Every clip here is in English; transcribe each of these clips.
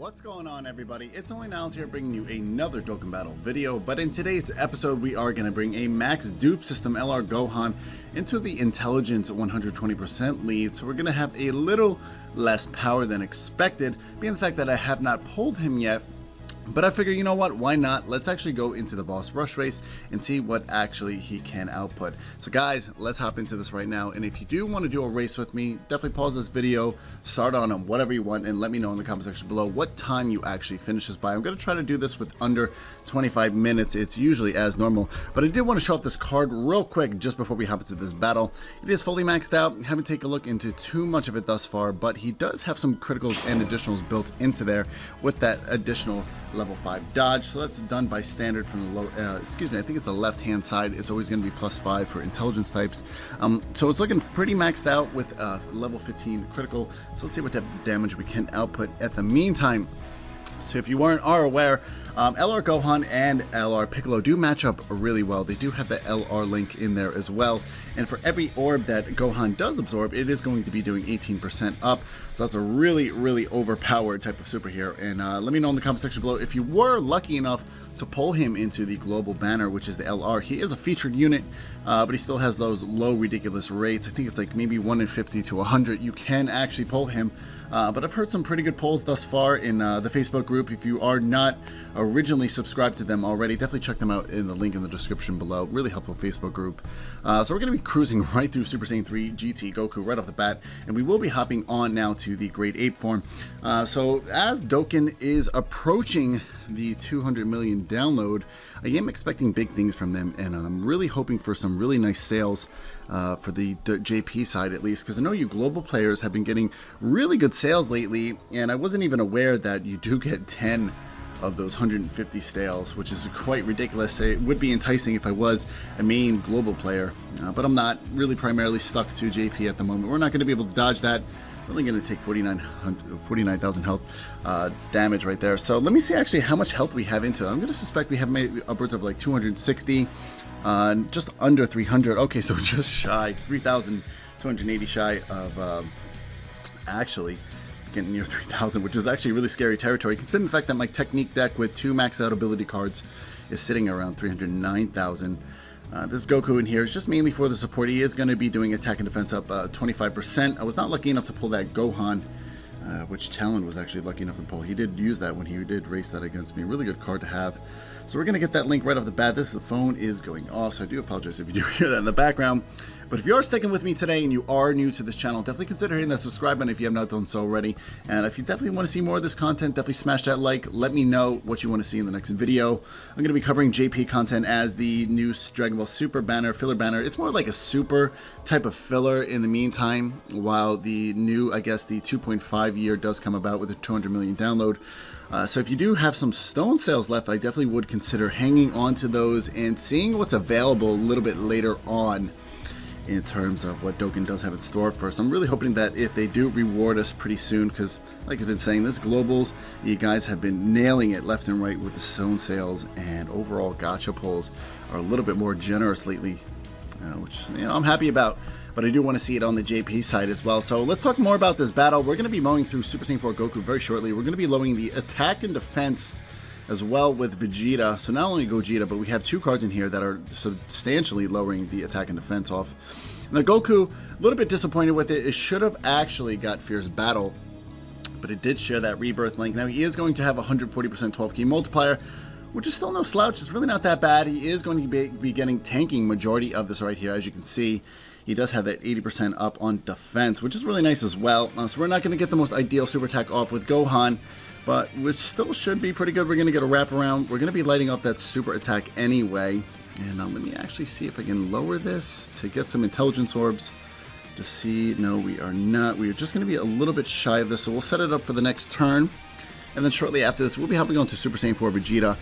What's going on, everybody? It's Only Niles here bringing you another Dokkan Battle video, but in today's episode we are going to bring a max dupe system LR Gohan into the intelligence 120% lead, so we're going to have a little less power than expected, being the fact that I have not pulled him yet. But I figure, you know what, why not? Let's actually go into the boss rush race and see what actually he can output. So guys, let's hop into this right now. And if you do want to do a race with me, definitely pause this video, start on him, whatever you want, and let me know in the comment section below what time you actually finish this by. I'm going to try to do this with under 25 minutes. It's usually as normal. But I did want to show off this card real quick just before we hop into this battle. It is fully maxed out. Haven't taken a look into too much of it thus far, but he does have some criticals and additionals built into there with that additional level 5 dodge. So that's done by standard from the low, excuse me, I think it's the left hand side. It's always going to be +5 for intelligence types. So it's looking pretty maxed out with level 15 critical. So let's see what damage we can output at the meantime. So if you are aware, LR Gohan and LR Piccolo do match up really well. They do have the LR link in there as well. And for every orb that Gohan does absorb, it is going to be doing 18% up. So that's a really, really overpowered type of superhero. And let me know in the comment section below if you were lucky enough to pull him into the global banner, which is the LR. He is a featured unit, but he still has those low, ridiculous rates. I think it's like maybe 1 in 50 to 100. You can actually pull him. But I've heard some pretty good polls thus far in the Facebook group. If you are not originally subscribed to them already, definitely check them out in the link in the description below. Really helpful Facebook group. So we're going to be cruising right through Super Saiyan 3 GT Goku right off the bat, and we will be hopping on now to the Grade 8 form. So as Dokkan is approaching the 200 million download, I am expecting big things from them, and I'm really hoping for some really nice sales for the JP side at least, because I know you global players have been getting really good sales lately, and I wasn't even aware that you do get 10 of those 150 sales, which is quite ridiculous. It would be enticing if I was a main global player, but I'm not, really primarily stuck to JP at the moment. We're not going to be able to dodge that. Only going to take 49,000 health damage right there. So let me see actually how much health we have into it. I'm going to suspect we have maybe upwards of like 260, just under 300. Okay, so just shy, 3,280 shy of actually getting near 3,000, which is actually really scary territory, considering the fact that my technique deck with 2 maxed out ability cards is sitting around 309,000. This Goku in here is just mainly for the support. He is going to be doing attack and defense up 25%. I was not lucky enough to pull that Gohan, which Talon was actually lucky enough to pull. He did use that when he did race that against me. Really good card to have. So we're going to get that link right off the bat. The phone is going off, so I do apologize if you do hear that in the background. But if you are sticking with me today and you are new to this channel, definitely consider hitting that subscribe button if you have not done so already. And if you definitely want to see more of this content, definitely smash that like. Let me know what you want to see in the next video. I'm going to be covering JP content as the new Dragon Ball Super banner, filler banner. It's more like a super type of filler in the meantime, while the new, I guess, the 2.5 year does come about with a 200 million download. So if you do have some stone sales left, I definitely would consider hanging on to those and seeing what's available a little bit later on in terms of what Dokkan does have in store for us. I'm really hoping that if they do reward us pretty soon, because like I've been saying, this globals, you guys have been nailing it left and right with the stone sales, and overall gacha pulls are a little bit more generous lately, which, you know, I'm happy about. But I do want to see it on the JP side as well. So let's talk more about this battle. We're going to be mowing through Super Saiyan 4 Goku very shortly. We're going to be lowering the attack and defense as well with Vegeta. So not only Gogeta, but we have 2 cards in here that are substantially lowering the attack and defense off. Now Goku, a little bit disappointed with it. It should have actually got Fierce Battle, but it did share that rebirth link. Now he is going to have 140% 12 key multiplier, which is still no slouch. It's really not that bad. He is going to be getting tanking majority of this right here, as you can see. He does have that 80% up on defense, which is really nice as well. So we're not going to get the most ideal super attack off with Gohan, but which still should be pretty good. We're going to get a wraparound. We're going to be lighting off that super attack anyway. And let me actually see if I can lower this to get some intelligence orbs to see. No, we are not. We are just going to be a little bit shy of this. So we'll set it up for the next turn. And then shortly after this, we'll be hopping on to Super Saiyan 4 Vegeta.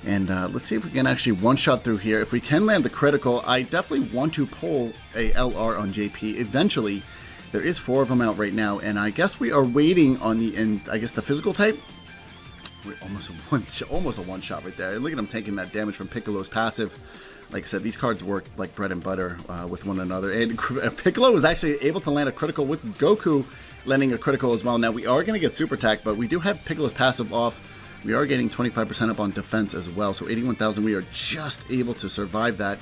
And let's see if we can actually one-shot through here. If we can land the critical, I definitely want to pull a LR on JP eventually. There is 4 of them out right now, and I guess we are waiting on the, I guess the physical type. We're almost a one shot right there. Look at him taking that damage from Piccolo's passive. Like I said, these cards work like bread and butter with one another. And Piccolo was actually able to land a critical with Goku landing a critical as well. Now we are going to get super attack, but we do have Piccolo's passive off. We are getting 25% up on defense as well. So 81,000, we are just able to survive that.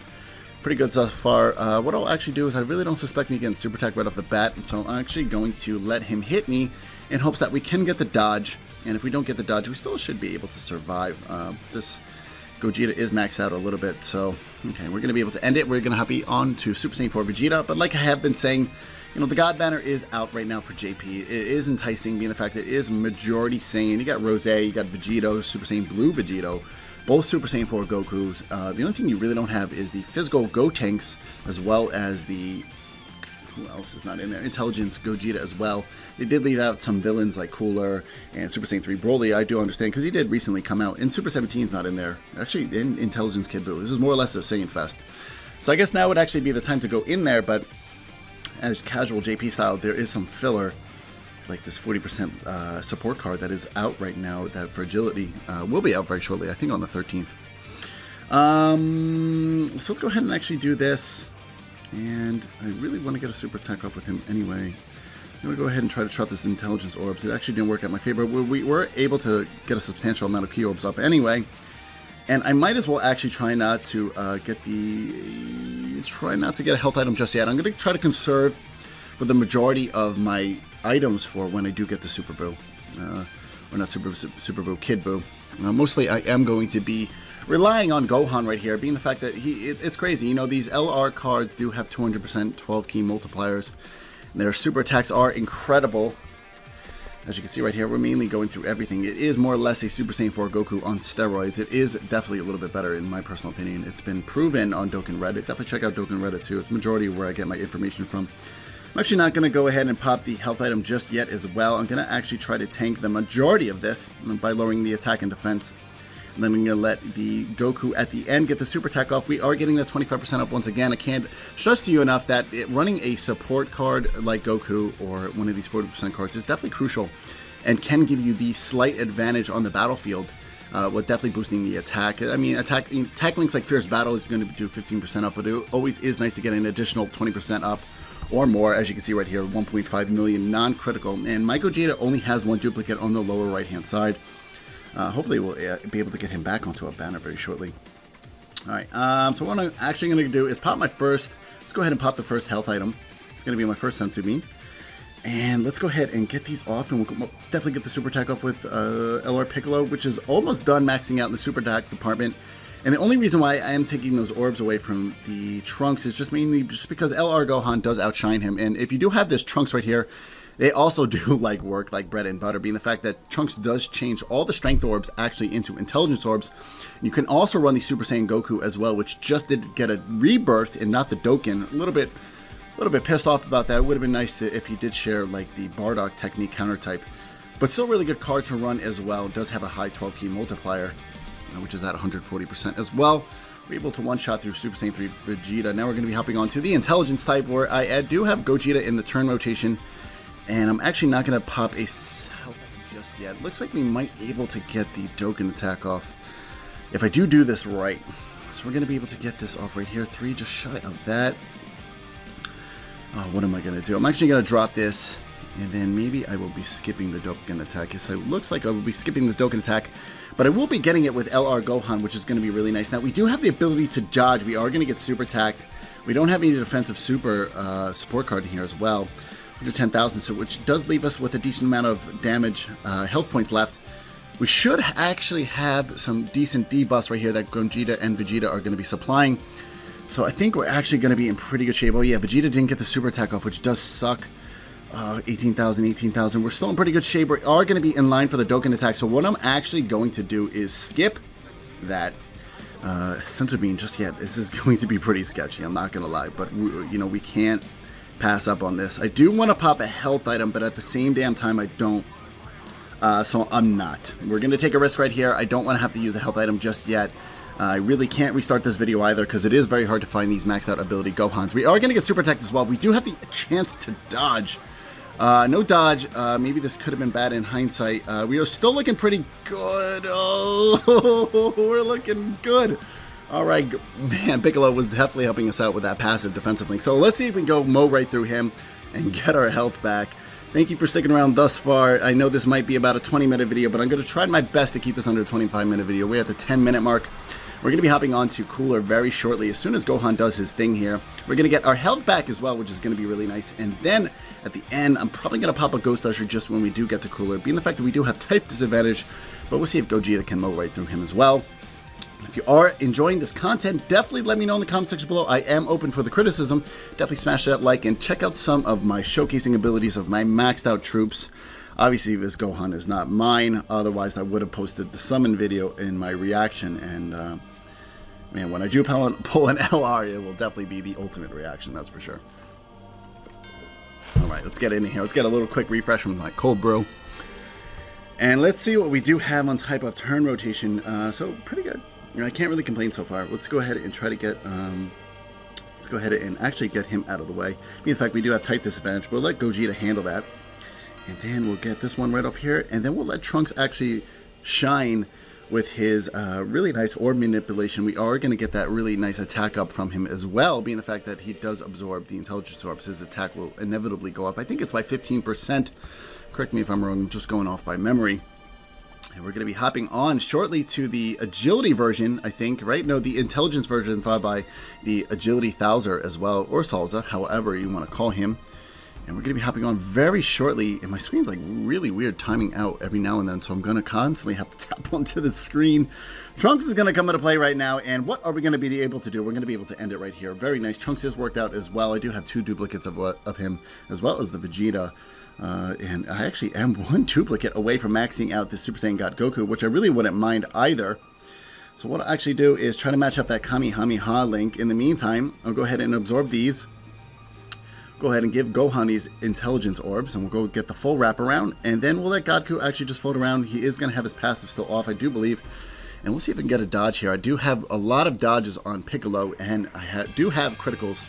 Pretty good so far. What I'll actually do is I really don't suspect me getting super attack right off the bat. So I'm actually going to let him hit me in hopes that we can get the dodge. And if we don't get the dodge, we still should be able to survive. This Gogeta is maxed out a little bit, so okay, we're going to be able to end it. We're going to be on to Super Saiyan 4 Vegeta, but like I have been saying, you know, the God banner is out right now for JP. It is enticing, being the fact that it is majority Saiyan. You got Rose, you got Vegito, Super Saiyan Blue Vegito, both Super Saiyan 4 Gokus. The only thing you really don't have is the physical Gotenks, as well as the... Who else is not in there? Intelligence Gogeta as well. They did leave out some villains like Cooler and Super Saiyan 3 Broly. I do understand because he did recently come out. And Super 17's not in there. Actually, in Intelligence Kid Buu. This is more or less a Saiyan Fest. So I guess now would actually be the time to go in there. But as casual JP style, there is some filler. Like this 40% support card that is out right now. That for agility will be out very shortly. I think on the 13th. So let's go ahead and actually do this. And I really want to get a super attack off with him anyway. I'm going to go ahead and try to trot this intelligence orbs. It actually didn't work out my favor. We were able to get a substantial amount of key orbs up anyway. And I might as well actually try not to get a health item just yet. I'm going to try to conserve for the majority of my items for when I do get the Super Buu. Or not Super Buu, Kid Buu. Mostly I am going to be relying on Gohan right here, being the fact that it's crazy. You know, these LR cards do have 200% 12 key multipliers. And their super attacks are incredible. As you can see right here, we're mainly going through everything. It is more or less a Super Saiyan 4 Goku on steroids. It is definitely a little bit better in my personal opinion. It's been proven on Dokkan Reddit. Definitely check out Dokkan Reddit too. It's majority where I get my information from. I'm actually not going to go ahead and pop the health item just yet as well. I'm going to actually try to tank the majority of this by lowering the attack and defense. And then I'm going to let the Goku at the end get the super attack off. We are getting that 25% up once again. I can't stress to you enough that running a support card like Goku or one of these 40% cards is definitely crucial and can give you the slight advantage on the battlefield with definitely boosting the attack. I mean, attack links like Fierce Battle is going to do 15% up, but it always is nice to get an additional 20% up or more. As you can see right here, 1.5 million non-critical. And my Gogeta only has one duplicate on the lower right-hand side. Hopefully we'll be able to get him back onto a banner very shortly. Alright, so what I'm actually going to do is pop my first, let's go ahead and pop the first health item. It's going to be my first Senzu Bean. And let's go ahead and get these off, and we'll definitely get the super attack off with LR Piccolo, which is almost done maxing out in the super attack department. And the only reason why I am taking those orbs away from the Trunks is just mainly just because LR Gohan does outshine him. And if you do have this Trunks right here, they also do like work like bread and butter, being the fact that Trunks does change all the strength orbs actually into intelligence orbs. You can also run the Super Saiyan Goku as well, which just did get a rebirth and not the Dokkan. A little bit pissed off about that. It would have been nice if he did share like the Bardock technique counter type, but still really good card to run as well. It does have a high 12 key multiplier, which is at 140% as well. We're able to one-shot through Super Saiyan 3 Vegeta. Now we're going to be hopping on to the intelligence type, where I do have Gogeta in the turn rotation. And I'm actually not going to pop a health item just yet. Looks like we might be able to get the Dokkan attack off if I do this right. So we're going to be able to get this off right here. 3 just shy of that. What am I going to do? I'm actually going to drop this, and then maybe I will be skipping the Dokkan attack. Yes, it looks like I will be skipping the Dokkan attack, but I will be getting it with LR Gohan, which is going to be really nice. Now, we do have the ability to dodge. We are going to get super attacked. We don't have any defensive super support card in here as well. 110,000, so which does leave us with a decent amount of damage, health points left. We should actually have some decent debuffs right here that Gogeta and Vegeta are going to be supplying. So I think we're actually going to be in pretty good shape. Oh yeah, Vegeta didn't get the super attack off, which does suck. 18,000. We're still in pretty good shape. We are going to be in line for the Dokkan attack. So what I'm actually going to do is skip that Senzu Bean just yet. This is going to be pretty sketchy, I'm not going to lie. But, you know, we can't pass up on this. I do want to pop a health item, but at the same damn time I don't. So I'm not. We're going to take a risk right here. I don't want to have to use a health item just yet. I really can't restart this video either because it is very hard to find these maxed out ability Gohans. We are going to get super attacked as well. We do have the chance to dodge. No dodge. Maybe this could have been bad in hindsight. We are still looking pretty good. Oh, we're looking good. All right, man, Piccolo was definitely helping us out with that passive defensive link. So let's see if we can go mow right through him and get our health back. Thank you for sticking around thus far. I know this might be about a 20-minute video, but I'm going to try my best to keep this under a 25-minute video. We're at the 10-minute mark. We're going to be hopping on to Cooler very shortly. As soon as Gohan does his thing here, we're going to get our health back as well, which is going to be really nice. And then at the end, I'm probably going to pop a Ghost Usher just when we do get to Cooler, being the fact that we do have type disadvantage, but we'll see if Gogeta can mow right through him as well. If you are enjoying this content, definitely let me know in the comment section below. I am open for the criticism. Definitely smash that like and check out some of my showcasing abilities of my maxed out troops. Obviously, this Gohan is not mine. Otherwise, I would have posted the summon video in my reaction. And, man, when I do pull an LR, it will definitely be the ultimate reaction, that's for sure. All right, let's get in here. Let's get a little quick refresh from my cold brew. And let's see what we do have on type of turn rotation. So, pretty good. I can't really complain so far. Let's go ahead and try to get, let's go ahead and actually get him out of the way. In fact, we do have type disadvantage. We'll let Gogeta handle that. And then we'll get this one right off here. And then we'll let Trunks actually shine with his really nice orb manipulation. We are going to get that really nice attack up from him as well, being the fact that he does absorb the intelligence orbs. His attack will inevitably go up. I think it's by 15%. Correct me if I'm wrong. I'm just going off by memory. And we're going to be hopping on shortly to the agility version, I think, right? No, the intelligence version followed by the agility Thouser as well, or Salza, however you want to call him. And we're going to be hopping on very shortly, and my screen's like really weird timing out every now and then, so I'm going to constantly have to tap onto the screen. Trunks is going to come into play right now, and what are we going to be able to do? We're going to be able to end it right here. Very nice. Trunks is worked out as well. I do have 2 duplicates of him, as well as the Vegeta. And I actually am 1 duplicate away from maxing out the Super Saiyan God Goku, which I really wouldn't mind either. So what I'll actually do is try to match up that Kamehameha link. In the meantime, I'll go ahead and absorb these. Go ahead and give Gohan these intelligence orbs, and we'll go get the full wraparound, and then we'll let Goku actually just float around. He is going to have his passive still off, I do believe. And we'll see if we can get a dodge here. I do have a lot of dodges on Piccolo, and I do have criticals.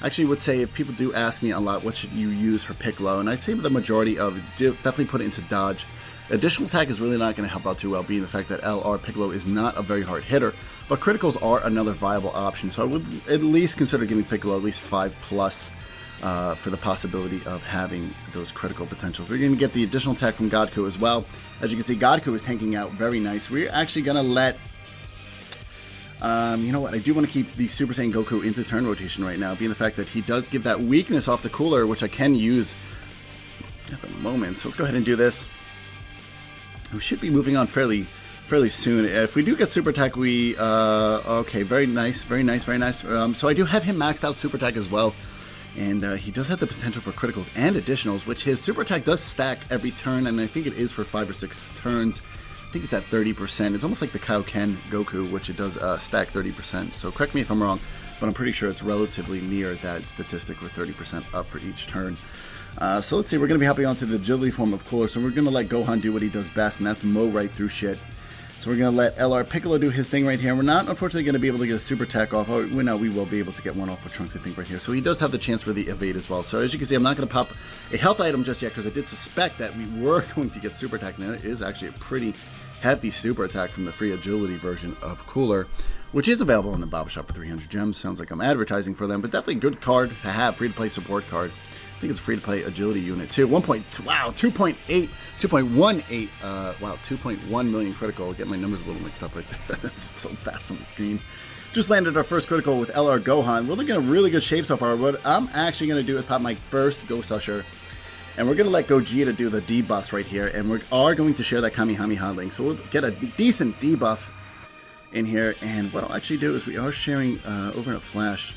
I actually would say, if people do ask me a lot, what should you use for Piccolo? And I'd say the majority of it, definitely put it into dodge. Additional attack is really not going to help out too well, being the fact that LR Piccolo is not a very hard hitter. But criticals are another viable option, so I would at least consider giving Piccolo at least 5+. For the possibility of having those critical potentials. We're going to get the additional attack from Goku as well. As you can see, Goku is tanking out very nice. We're actually going to let... you know what? I do want to keep the Super Saiyan Goku into turn rotation right now, being the fact that he does give that weakness off the Cooler, which I can use at the moment. So let's go ahead and do this. We should be moving on fairly soon. If we do get Super Attack, we... okay, very nice, very nice, very nice. So I do have him maxed out Super Attack as well. And he does have the potential for criticals and additionals, which his super attack does stack every turn, and I think it is for 5 or 6 turns. I think it's at 30%. It's almost like the Kaioken Goku, which it does stack 30%. So correct me if I'm wrong, but I'm pretty sure it's relatively near that statistic with 30% up for each turn. So let's see, we're going to be hopping onto the agility form of Cooler, so we're going to let Gohan do what he does best, and that's mow right through shit. So we're going to let LR Piccolo do his thing right here. We're not, unfortunately, going to be able to get a super attack off. Oh, no, we will be able to get one off with Trunks, I think, right here. So he does have the chance for the evade as well. So as you can see, I'm not going to pop a health item just yet because I did suspect that we were going to get super attack. And it is actually a pretty hefty super attack from the free agility version of Cooler, which is available in the Baba Shop for 300 gems. Sounds like I'm advertising for them, but definitely a good card to have, free-to-play support card. I think it's a free-to-play agility unit too. 2.18, wow, 2.1 million critical. I'll get my numbers a little mixed up right there. That's so fast on the screen. Just landed our first critical with LR Gohan. We're looking in really good shape so far. What I'm actually going to do is pop my first Ghost Usher, and we're going to let Gogeta do the debuffs right here, and we are going to share that Kamehameha link. So we'll get a decent debuff in here, and what I'll actually do is we are sharing over in a flash.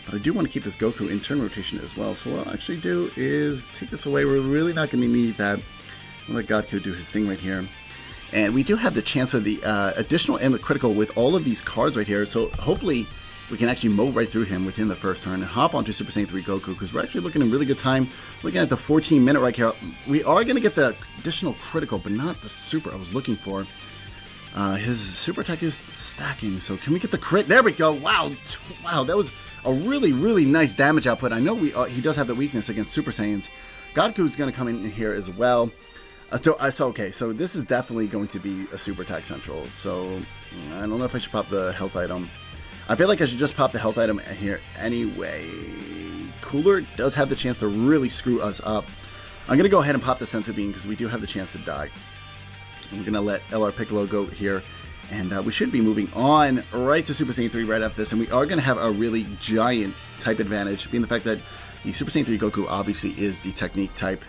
But I do want to keep this Goku in turn rotation as well. So what I'll actually do is take this away. We're really not going to need that. I'll let Goku do his thing right here. And we do have the chance for the additional and the critical with all of these cards right here. So hopefully we can actually mow right through him within the first turn and hop onto Super Saiyan 3 Goku, because we're actually looking in really good time. Looking at the 14-minute right here. We are going to get the additional critical, but not the super I was looking for. His super attack is stacking, so can we get the crit? There we go. Wow, that was a really, really nice damage output. I know he does have the weakness against Super Saiyans, Goku's going to come in here as well. So this is definitely going to be a Super Attack Central. So I don't know if I should pop the health item. I feel like I should just pop the health item here anyway. Cooler does have the chance to really screw us up. I'm going to go ahead and pop the Senzu Bean because we do have the chance to die. And we're going to let LR Piccolo go here. And we should be moving on right to Super Saiyan 3 right after this. And we are going to have a really giant type advantage, being the fact that the Super Saiyan 3 Goku obviously is the technique type.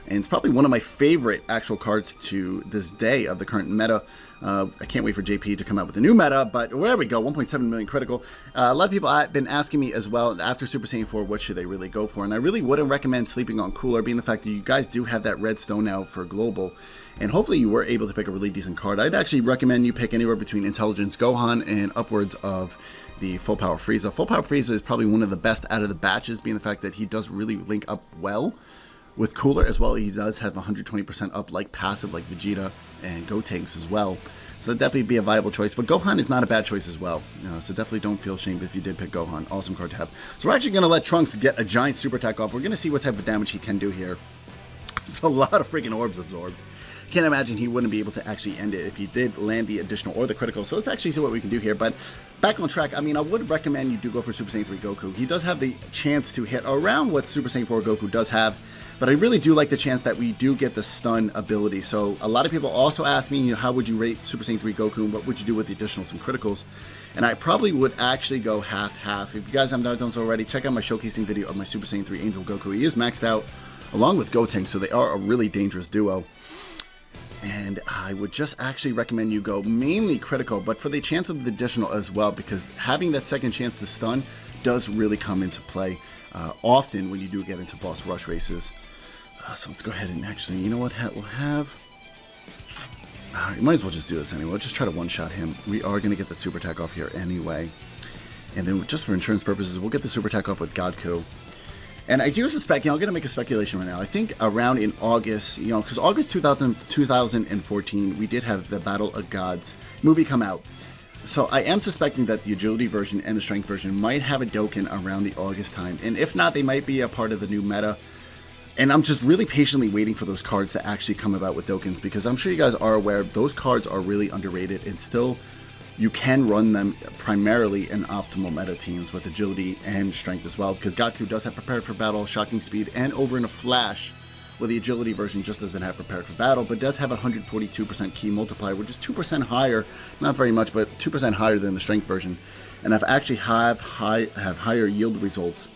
And it's probably one of my favorite actual cards to this day of the current meta. I can't wait for JP to come out with the new meta, but there we go, 1.7 million critical. A lot of people have been asking me as well, after Super Saiyan 4, what should they really go for? And I really wouldn't recommend sleeping on Cooler, being the fact that you guys do have that red stone now for global. And hopefully you were able to pick a really decent card. I'd actually recommend you pick anywhere between Intelligence Gohan and upwards of the Full Power Frieza. Full Power Frieza is probably one of the best out of the batches, being the fact that he does really link up well with Cooler as well. He does have 120% up like passive like Vegeta and Gotenks as well. So definitely be a viable choice. But Gohan is not a bad choice as well. So definitely don't feel ashamed if you did pick Gohan. Awesome card to have. So we're actually going to let Trunks get a giant super attack off. We're going to see what type of damage he can do here. It's a lot of freaking orbs absorbed. Can't imagine he wouldn't be able to actually end it if he did land the additional or the critical. So let's actually see what we can do here. But back on track, I mean, I would recommend you do go for Super Saiyan 3 Goku. He does have the chance to hit around what Super Saiyan 4 Goku does have. But I really do like the chance that we do get the stun ability. So a lot of people also ask me, how would you rate Super Saiyan 3 Goku and what would you do with the additionals and criticals? And I probably would actually go half-half. If you guys haven't done so already, check out my showcasing video of my Super Saiyan 3 Angel Goku. He is maxed out along with Gotenks, so they are a really dangerous duo. And I would just actually recommend you go mainly critical, but for the chance of the additional as well, because having that second chance to stun does really come into play often when you do get into boss rush races. So let's go ahead and actually, you know what, we'll have... you might as well just do this anyway. We'll just try to one-shot him. We are going to get the super attack off here anyway. And then just for insurance purposes, we'll get the super attack off with Goku. And I do suspect, I'm going to make a speculation right now. I think around in August, because August 2014, we did have the Battle of Gods movie come out. So I am suspecting that the agility version and the strength version might have a Dokkan around the August time. And if not, they might be a part of the new meta. And I'm just really patiently waiting for those cards to actually come about with Dokkans, because I'm sure you guys are aware those cards are really underrated, and still you can run them primarily in optimal meta teams with agility and strength as well, because Goku does have prepared for battle, shocking speed, and over in a flash, where the agility version just doesn't have prepared for battle, but does have a 142% key multiplier, which is 2% higher, not very much, but 2% higher than the strength version. And I've actually have higher yield results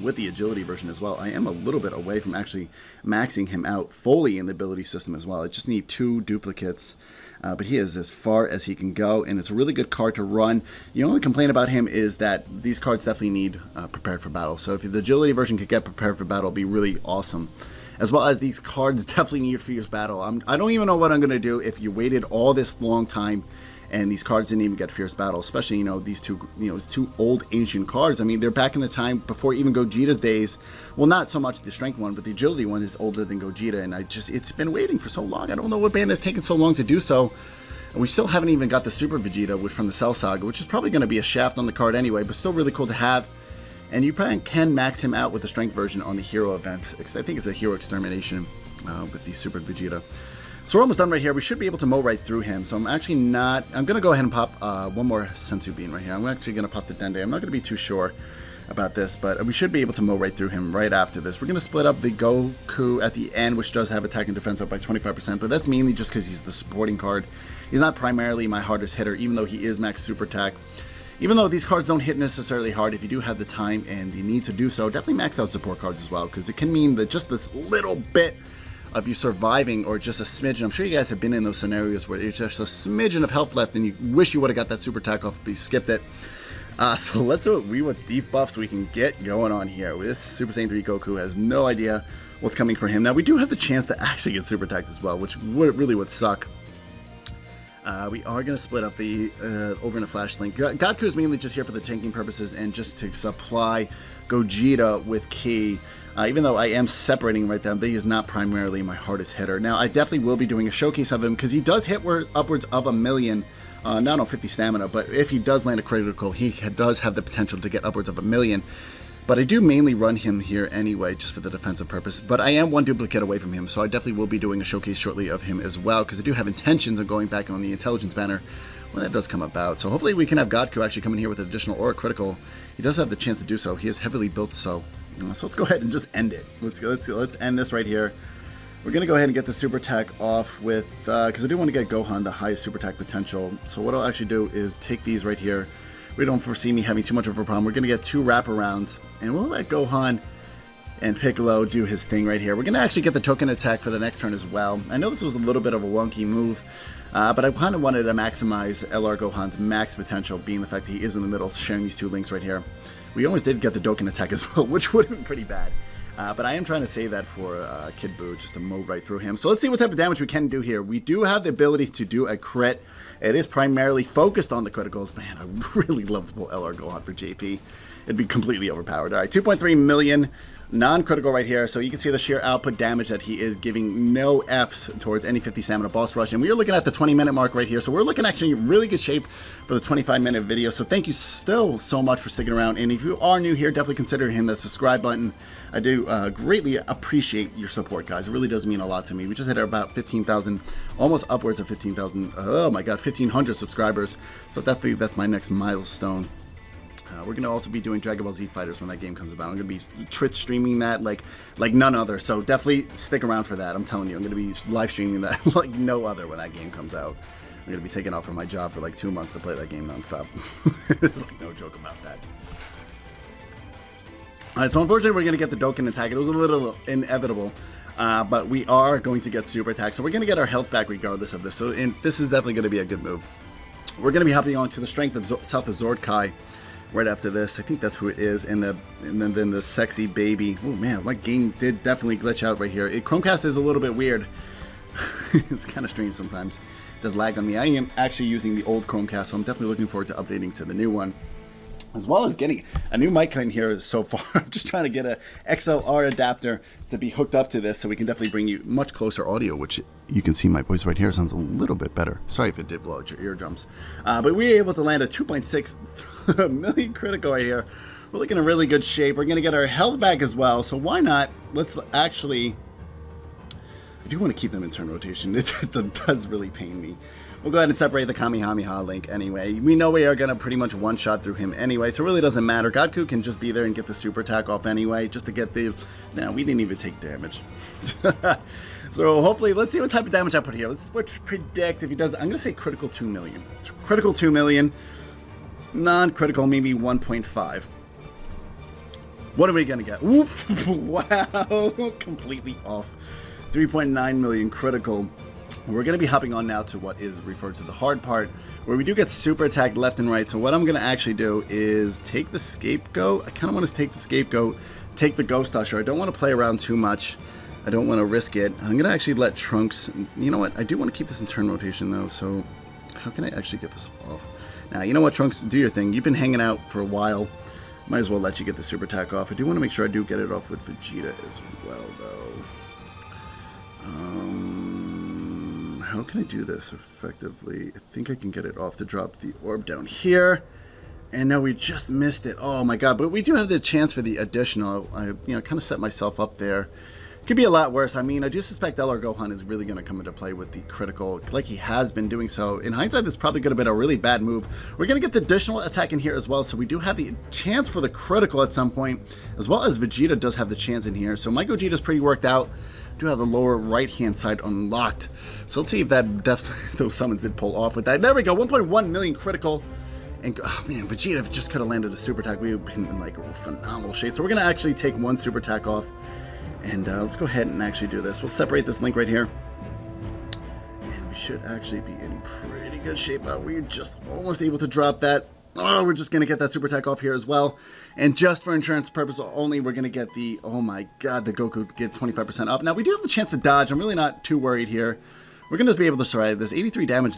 with the agility version as well. I am a little bit away from actually maxing him out fully in the ability system as well. I just need 2 duplicates, but he is as far as he can go, and it's a really good card to run. The only complaint about him is that these cards definitely need prepared for battle. So if the agility version could get prepared for battle, it'd be really awesome. As well as these cards definitely need fierce battle. I don't even know what I'm going to do if you waited all this long time and these cards didn't even get fierce battle, especially, these two, it's 2 old ancient cards. I mean, they're back in the time before even Gogeta's days. Well, not so much the strength one, but the agility one is older than Gogeta, and it's been waiting for so long. I don't know what band has taken so long to do so. And we still haven't even got the Super Vegeta from the Cell Saga, which is probably going to be a shaft on the card anyway, but still really cool to have. And you probably can max him out with the strength version on the hero event. I think it's a hero extermination with the Super Vegeta. So we're almost done right here. We should be able to mow right through him. So I'm actually not... I'm going to go ahead and pop one more Senzu Bean right here. I'm actually going to pop the Dende. I'm not going to be too sure about this, but we should be able to mow right through him right after this. We're going to split up the Goku at the end, which does have attack and defense up by 25%, but that's mainly just because he's the supporting card. He's not primarily my hardest hitter, even though he is max super attack. Even though these cards don't hit necessarily hard, if you do have the time and the need to do so, definitely max out support cards as well, because it can mean that just this little bit of you surviving, or just a smidgen. I'm sure you guys have been in those scenarios where it's just a smidgen of health left and you wish you would have got that super attack off, but you skipped it. So let's see what debuffs we can get going on here. This Super Saiyan 3 Goku has no idea what's coming for him. Now, we do have the chance to actually get super attacked as well, which really would suck. We are going to split up the over in a flash link. Goku is mainly just here for the tanking purposes and just to supply Gogeta with ki. Even though I am separating right there, he is not primarily my hardest hitter. Now, I definitely will be doing a showcase of him because he does hit upwards of 1 million, not on 50 stamina, but if he does land a critical, he does have the potential to get upwards of 1 million. But I do mainly run him here anyway, just for the defensive purpose. But I am one duplicate away from him, so I definitely will be doing a showcase shortly of him as well, because I do have intentions of going back on the intelligence banner when that does come about. So hopefully we can have Goku actually come in here with an additional or a critical. He does have the chance to do so. He is heavily built, so let's go ahead and just end it. Let's end this right here. We're going to go ahead and get the super attack off with, because I do want to get Gohan the highest super attack potential. So what I'll actually do is take these right here. We don't foresee me having too much of a problem. We're going to get 2 wraparounds, and we'll let Gohan and Piccolo do his thing right here. We're going to actually get the token attack for the next turn as well. I know this was a little bit of a wonky move, but I kind of wanted to maximize LR Gohan's max potential, being the fact that he is in the middle, sharing these 2 links right here. We almost did get the Dokkan attack as well, which would have been pretty bad. But I am trying to save that for Kid Buu, just to mow right through him. So let's see what type of damage we can do here. We do have the ability to do a crit. It is primarily focused on the criticals. Man, I really love to pull LR Gohan for JP. It'd be completely overpowered. All right, 2.3 million non-critical right here. So you can see the sheer output damage that he is giving, no Fs towards any 50 stamina boss rush. And we are looking at the 20-minute mark right here. So we're looking actually in really good shape for the 25-minute video. So thank you still so much for sticking around. And if you are new here, definitely consider hitting the subscribe button. I do greatly appreciate your support, guys. It really does mean a lot to me. We just hit about 15,000, almost upwards of 15,000. Oh my God, 1,500 subscribers. So definitely that's my next milestone. We're going to also be doing Dragon Ball Z Fighters when that game comes about. I'm going to be Twitch streaming that like none other. So definitely stick around for that. I'm telling you, I'm going to be live streaming that like no other when that game comes out. I'm going to be taking off from my job for like 2 months to play that game nonstop. There's like no joke about that. Alright, so unfortunately we're going to get the Dokkan attack. It was a little inevitable. But we are going to get super attack. So we're going to get our health back regardless of this. So this is definitely going to be a good move. We're going to be hopping on to the strength of South of Zordkai right after this. I think that's who it is. And then the sexy baby. Oh man, my game did definitely glitch out right here. Chromecast is a little bit weird. It's kind of strange sometimes. It does lag on me. I am actually using the old Chromecast, so I'm definitely looking forward to updating to the new one. As well as getting a new mic in here so far. I'm just trying to get a XLR adapter to be hooked up to this so we can definitely bring you much closer audio, which you can see my voice right here sounds a little bit better. Sorry if it did blow out your eardrums. But we were able to land a 2.6 million critical right here. We're looking in really good shape. We're going to get our health back as well. So why not? Let's actually... I do want to keep them in turn rotation. It does really pain me. We'll go ahead and separate the Kamehameha link anyway. We know we are going to pretty much one-shot through him anyway, so it really doesn't matter. Goku can just be there and get the super attack off anyway, just to get the... No, we didn't even take damage. So hopefully, let's see what type of damage I put here. Let's predict if he does... I'm going to say critical 2 million. Critical 2 million. Non-critical, maybe 1.5. What are we going to get? Oof! Wow! Completely off. 3.9 million critical. We're going to be hopping on now to what is referred to the hard part, where we do get super attacked left and right. So what I'm going to actually do is take the scapegoat. I kind of want to take the scapegoat, take the ghost usher. I don't want to play around too much. I don't want to risk it. I'm going to actually let Trunks... You know what? I do want to keep this in turn rotation, though. So how can I actually get this off? Now, you know what, Trunks? Do your thing. You've been hanging out for a while. Might as well let you get the super attack off. I do want to make sure I do get it off with Vegeta as well, though. How can I do this effectively? I think I can get it off to drop the orb down here. And no, we just missed it. Oh my God, but we do have the chance for the additional. I kind of set myself up there. Could be a lot worse. I mean, I do suspect LR Gohan is really going to come into play with the critical, like he has been doing so. In hindsight, this is probably going to be a really bad move. We're going to get the additional attack in here as well, so we do have the chance for the critical at some point, as well as Vegeta does have the chance in here. So my Gogeta's pretty worked out. Do have the lower right-hand side unlocked. So let's see if that those summons did pull off with that. There we go, 1.1 million critical. And oh man, Vegeta just could have landed a super attack. We've been in like a phenomenal shape. So we're gonna actually take one super attack off. And let's go ahead and actually do this. We'll separate this link right here. And we should actually be in pretty good shape. We're just almost able to drop that. Oh, we're just going to get that super attack off here as well. And just for insurance purpose only, we're going to get the, oh my God, the Goku get 25% up. Now, we do have the chance to dodge. I'm really not too worried here. We're going to be able to survive this. 83,000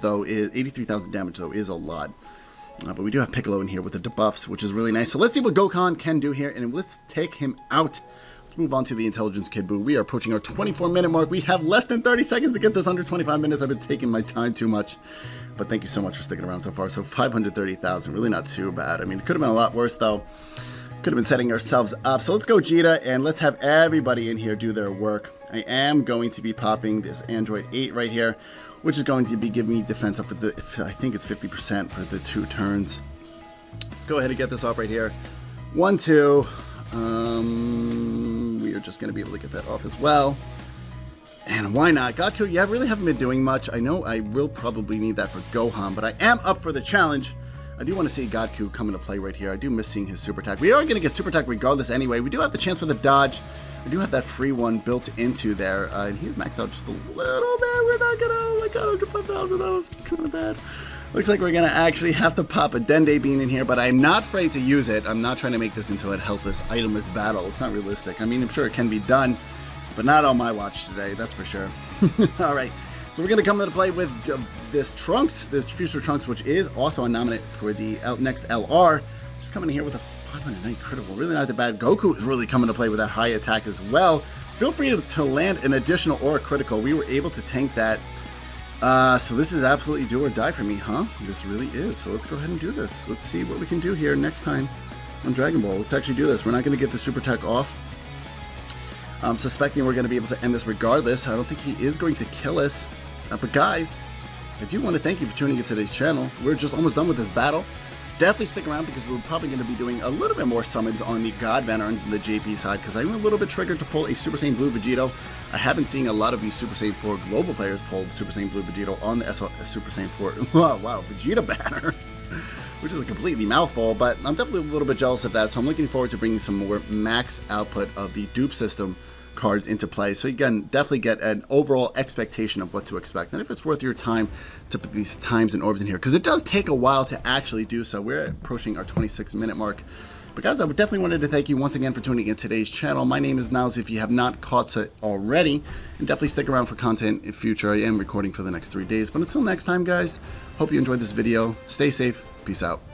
damage, though, is a lot. But we do have Piccolo in here with the debuffs, which is really nice. So let's see what Gohan can do here, and let's take him out. Let's move on to the Intelligence Kid Buu. We are approaching our 24-minute mark. We have less than 30 seconds to get this under 25 minutes. I've been taking my time too much. But thank you so much for sticking around so far. So 530,000, really not too bad. I mean, it could have been a lot worse, though. Could have been setting ourselves up. So let's go Vegeta and let's have everybody in here do their work. I am going to be popping this Android 8 right here, which is going to be giving me defense up for the, I think it's 50% for the 2 turns. Let's go ahead and get this off right here. 1, 2. We are just going to be able to get that off as well. And why not? Goku, yeah, I really haven't been doing much. I know I will probably need that for Gohan, but I am up for the challenge. I do want to see Goku come into play right here. I do miss seeing his super attack. We are going to get super attack regardless anyway. We do have the chance for the dodge. We do have that free one built into there. And he's maxed out just a little bit. We're not going to, oh my god, 105,000. That was kind of bad. Looks like we're going to actually have to pop a Dende Bean in here, but I'm not afraid to use it. I'm not trying to make this into a helpless, itemless battle. It's not realistic. I mean, I'm sure it can be done, but not on my watch today, that's for sure. All right. So we're going to come into play with this Trunks, this Future Trunks, which is also a nominate for the next LR. Just coming in here with a 509 critical. Really not that bad. Goku is really coming to play with that high attack as well. Feel free to land an additional or a critical. We were able to tank that. So this is absolutely do or die for me, huh? This really is. So let's go ahead and do this. Let's see what we can do here next time on Dragon Ball. Let's actually do this. We're not going to get the super attack off. I'm suspecting we're going to be able to end this regardless. I don't think he is going to kill us. But guys, I do want to thank you for tuning into today's channel. We're just almost done with this battle. Definitely stick around because we're probably going to be doing a little bit more summons on the God Banner on the JP side because I'm a little bit triggered to pull a Super Saiyan Blue Vegeta. I have been seeing a lot of these Super Saiyan 4 global players pull Super Saiyan Blue Vegeta on the Super Saiyan 4. Wow, Vegeta banner, which is a completely mouthful, but I'm definitely a little bit jealous of that. So I'm looking forward to bringing some more max output of the Dupe System cards into play, so you can definitely get an overall expectation of what to expect and if it's worth your time to put these times and orbs in here, because it does take a while to actually do so. We're approaching our 26-minute mark. But guys, I would definitely wanted to thank you once again for tuning in today's channel. My name is Niles if you have not caught it already, and definitely stick around for content in future. I am recording for the next 3 days, but until next time guys, hope you enjoyed this video. Stay safe. Peace out.